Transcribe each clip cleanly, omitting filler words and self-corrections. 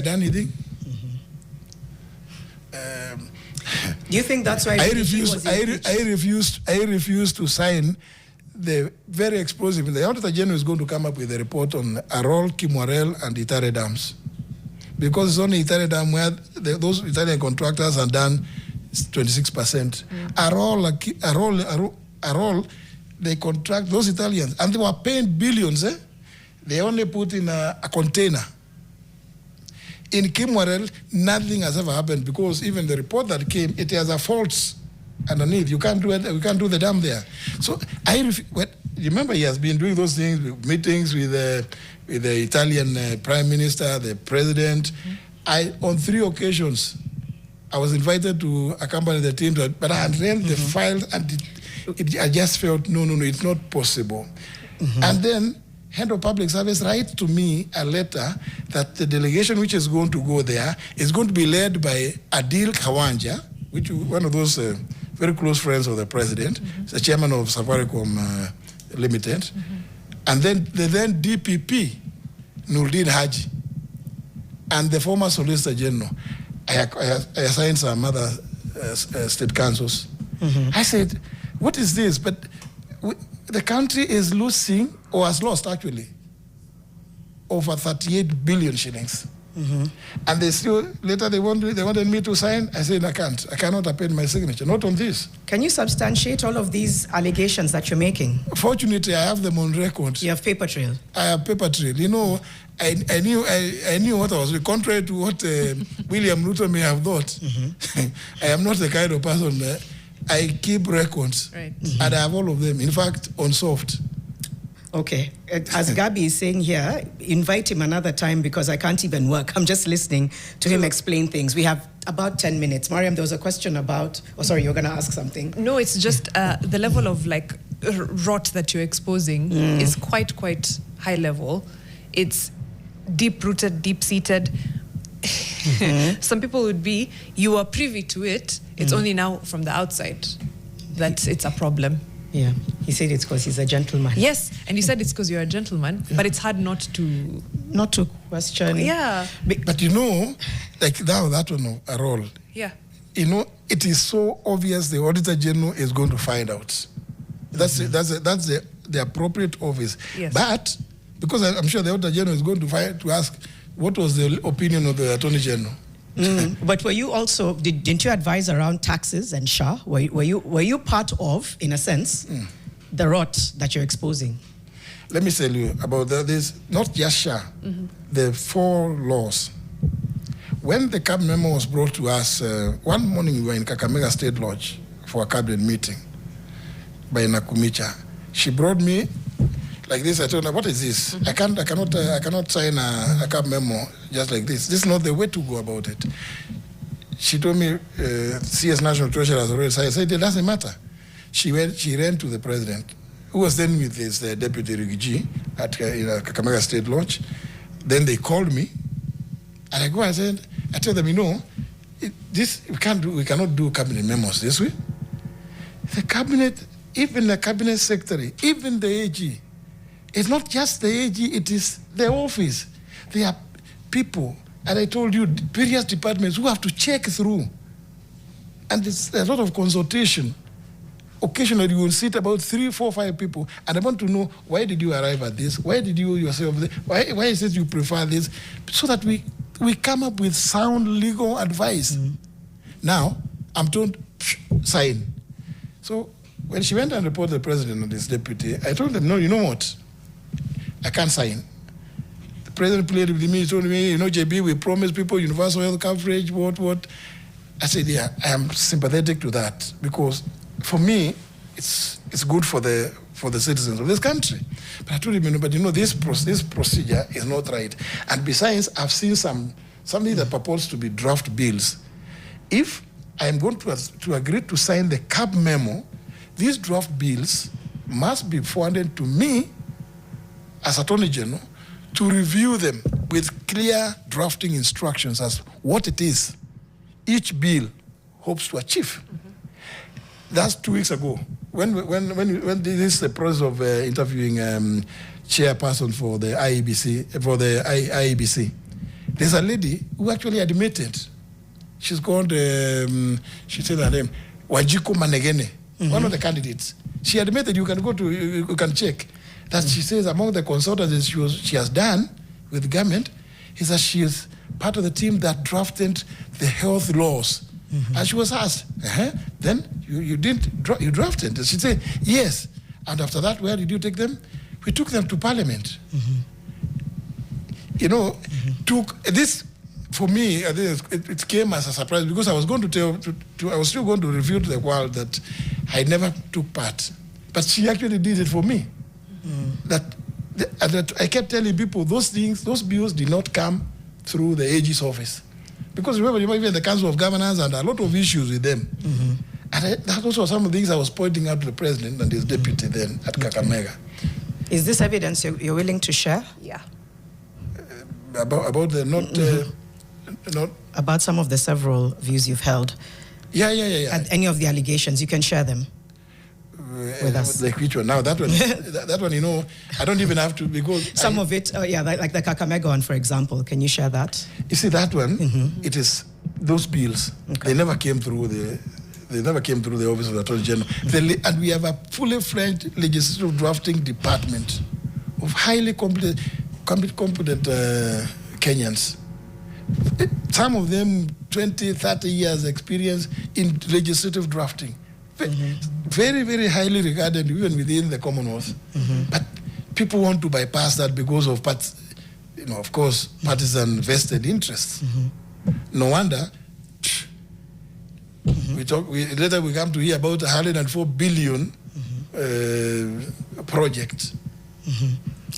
Adani thing. Do you think that's why I refused to sign the very explosive. The Auditor General is going to come up with a report on Arror, Kimwarer, and Itare dams. Because it's only Itare dam where those Italian contractors are done 26%. Arror, they contract those Italians, and they were paying billions. They only put in a container. In Kimwarer, nothing has ever happened because even the report that came, it has a faults underneath. You can't do it. We can't do the dam there. So remember, he has been doing those things, meetings with the Italian Prime Minister, the President. On 3 occasions, I was invited to accompany the team, but I had read the files, and I just felt, no, it's not possible. And then Head of Public Service writes to me a letter that the delegation which is going to go there is going to be led by Adil Kawanja, which is one of those very close friends of the President, the chairman of Safaricom Limited, and then the then DPP, Nurdin Haji, and the former Solicitor General. I assigned some other state councils. I said, what is this? But the country is losing, or has lost actually, over 38 billion shillings. And they still, later they wanted me to sign. I said, I cannot append my signature, not on this. Can you substantiate all of these allegations that you're making? Fortunately, I have them on record. You have paper trail? I have paper trail. You know, I knew what I was doing, contrary to what William Ruto may have thought. I am not the kind of person that I keep records, and I have all of them, in fact, on soft. Okay. As Gabi is saying here, invite him another time because I can't even work. I'm just listening to him explain things. We have about 10 minutes. Mariam, there was a question about... Oh, sorry, you're going to ask something. No, it's just the level of, like, rot that you're exposing is quite high level. It's deep-rooted, deep-seated. Some people would be, you are privy to it. It's only now from the outside that it's a problem. Yeah, he said it's because he's a gentleman. Yes, and you said it's because you're a gentleman, but it's hard not to question. Yeah. But you know, like now that one, Arror. Yeah. You know, it is so obvious the Auditor General is going to find out. That's the appropriate office. Yes. But because I'm sure the Auditor General is going to ask what was the opinion of the Attorney General. But were you also, didn't you advise around taxes and SHA? Were you part of, in a sense, the rot that you're exposing? Let me tell you about this, not just SHA, the 4 laws. When the cabinet memo was brought to us, one morning we were in Kakamega State Lodge for a cabinet meeting by Nakumicha. She brought me like this. I told her, what is this? I cannot sign a cabinet memo just like this. This is not the way to go about it. She told me, CS National Treasurer has already signed. I said, it doesn't matter. She ran to the President, who was then with his Deputy Rigiji at Kakamega State Lodge. Then they called me, and I go and said, I tell them, you know, we cannot do cabinet memos this way. The cabinet, even the cabinet secretary, even the AG, it's not just the AG, it is the office. There are people, and I told you, various departments who have to check through. And it's a lot of consultation. Occasionally, you will sit about 3, 4, 5 people, and I want to know, why did you arrive at this? Why did you yourself, why is it you prefer this? So that we come up with sound legal advice. Now, I'm told, sign. So when she went and reported the President and his deputy, I told them, no, you know what? I can't sign. The President played with me, he told me, you know, JB, we promised people universal health coverage, what. I said, yeah, I am sympathetic to that because for me, it's good for the citizens of this country. But I told him, but you know, this procedure is not right. And besides, I've seen something that purports to be draft bills. If I'm going to agree to sign the CAB memo, these draft bills must be forwarded to me as Attorney General to review them with clear drafting instructions as what it is each bill hopes to achieve. That's 2 weeks ago. When this is the process of interviewing chairperson for the IEBC, There's a lady who actually admitted. She's called, she said her name, Wajiko Manegene, one of the candidates. She admitted, you can check, that she says among the consultants she has done with the government, is that she is part of the team that drafted the health laws. And she was asked, then you drafted? She said, yes. And after that, where did you take them? We took them to Parliament. You know, took this, for me, I think it came as a surprise, because I was going to I was still going to reveal to the world that I never took part. But she actually did it for me. That I kept telling people those bills did not come through the AG's office. Because remember, you might be in the Council of Governors and a lot of issues with them. And that also some of the things I was pointing out to the president and his deputy then at Kakamega. Is this evidence you're willing to share? Yeah. About the not about some of the several views you've held. Yeah. And any of the allegations, you can share them with us. Like which one? Now that one, that one, you know, I don't even have to, because some of it, like the Kakamega one, for example. Can you share that? You see that one? It is those bills. Okay. They never came through the office of the Attorney General. And we have a fully fledged legislative drafting department of highly competent Kenyans. Some of them 20, 30 years experience in legislative drafting. Very, very highly regarded even within the Commonwealth. But people want to bypass that because of, of course, partisan vested interests. No wonder. Later we come to hear about 104 billion project.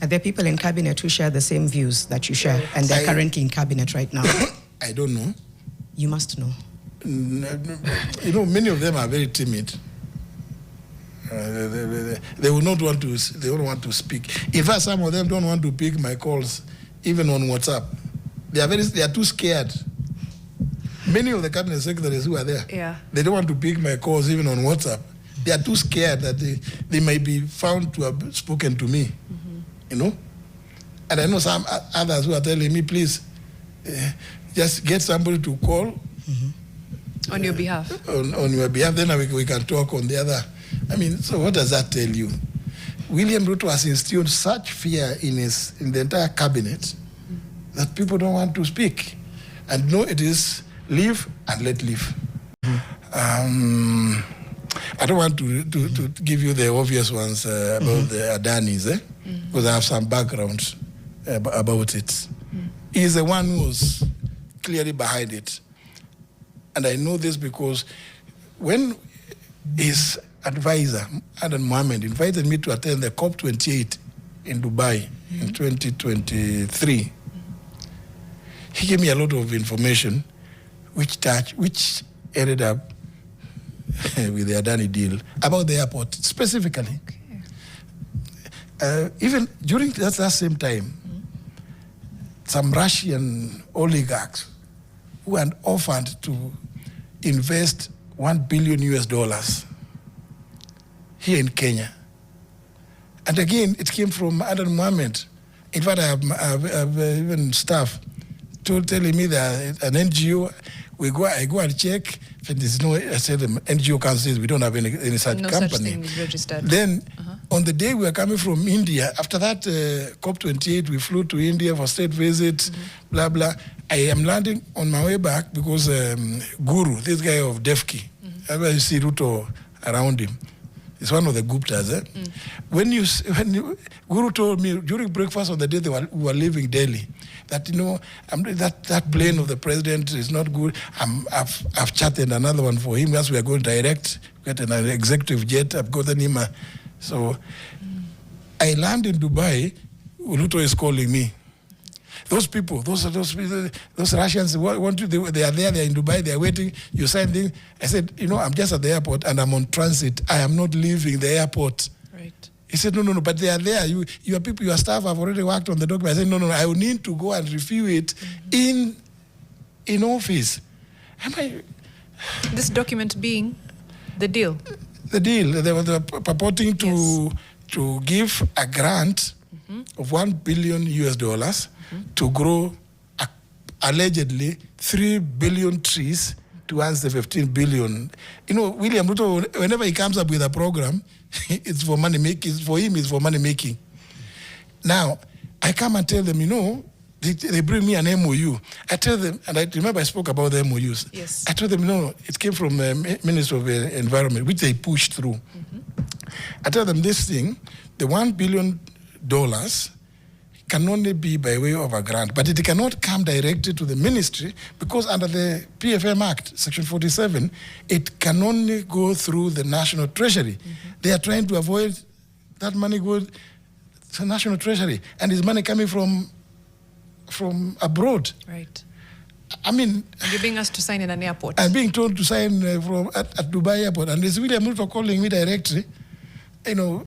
Are there people in cabinet who share the same views that you share, and they're currently in cabinet right now? I don't know. You must know. You know, many of them are very timid. They will not want to. They don't want to speak. In fact, some of them don't want to pick my calls, even on WhatsApp. They are too scared. Many of the cabinet secretaries who are there, they don't want to pick my calls even on WhatsApp. They are too scared that they might be found to have spoken to me. You know, and I know some others who are telling me, please, just get somebody to call on your behalf. On your behalf, then we can talk on the other. I mean, so what does that tell you? William Ruto has instilled such fear in the entire cabinet that people don't want to speak. And no, it is live and let live. I don't want to give you the obvious ones about the Adanis, because I have some background about it. He's the one who was clearly behind it. And I know this because when his advisor, Adani Mohammed, invited me to attend the COP28 in Dubai in 2023, he gave me a lot of information which ended up with the Adani deal about the airport specifically. Even during that same time, some Russian oligarchs who had offered to invest $1 billion here in Kenya. And again, it came from Adani Mohammed. In fact, I have even staff telling me that an NGO, I go and check, and there's no, I said the NGO council says we don't have any such company. No such thing is registered. Then, on the day we were coming from India, after that COP28, we flew to India for state visit, blah, blah. I am landing on my way back because Guru, this guy of Defki, you see Ruto around him. It's one of the Guptas. When Guru told me during breakfast on the day we were leaving Delhi, that, you know, that plane of the president is not good. I've chatted another one for him as we are going direct, get an executive jet. I've gotten him so I land in Dubai. Ruto is calling me. Those people, those Russians want you. They are there. They're in Dubai. They are waiting. You sign in. I said, you know, I'm just at the airport and I'm on transit. I am not leaving the airport. Right. He said, no, but they are there. Your people, your staff have already worked on the document. I said, no, I will need to go and review it in office. This document being the deal. The deal. They were purporting to give a grant of $1 billion to grow allegedly 3 billion trees towards the 15 billion. You know, William Ruto, whenever he comes up with a program, it's for money making. For him, it's for money making. Now, I come and tell them, you know, they bring me an MOU. I tell them, and I remember I spoke about the MOUs. Yes. I told them, no, it came from the Minister of Environment, which they pushed through. Mm-hmm. I tell them this thing, the $1 billion can only be by way of a grant, but it cannot come directly to the ministry because under the PFM Act, Section 47, it can only go through the National Treasury. Mm-hmm. They are trying to avoid that money going to the National Treasury, and it's money coming from abroad. Right. I mean... And you're being asked to sign in an airport. I'm being told to sign at Dubai Airport, and there's William Ruto calling me directly, you know,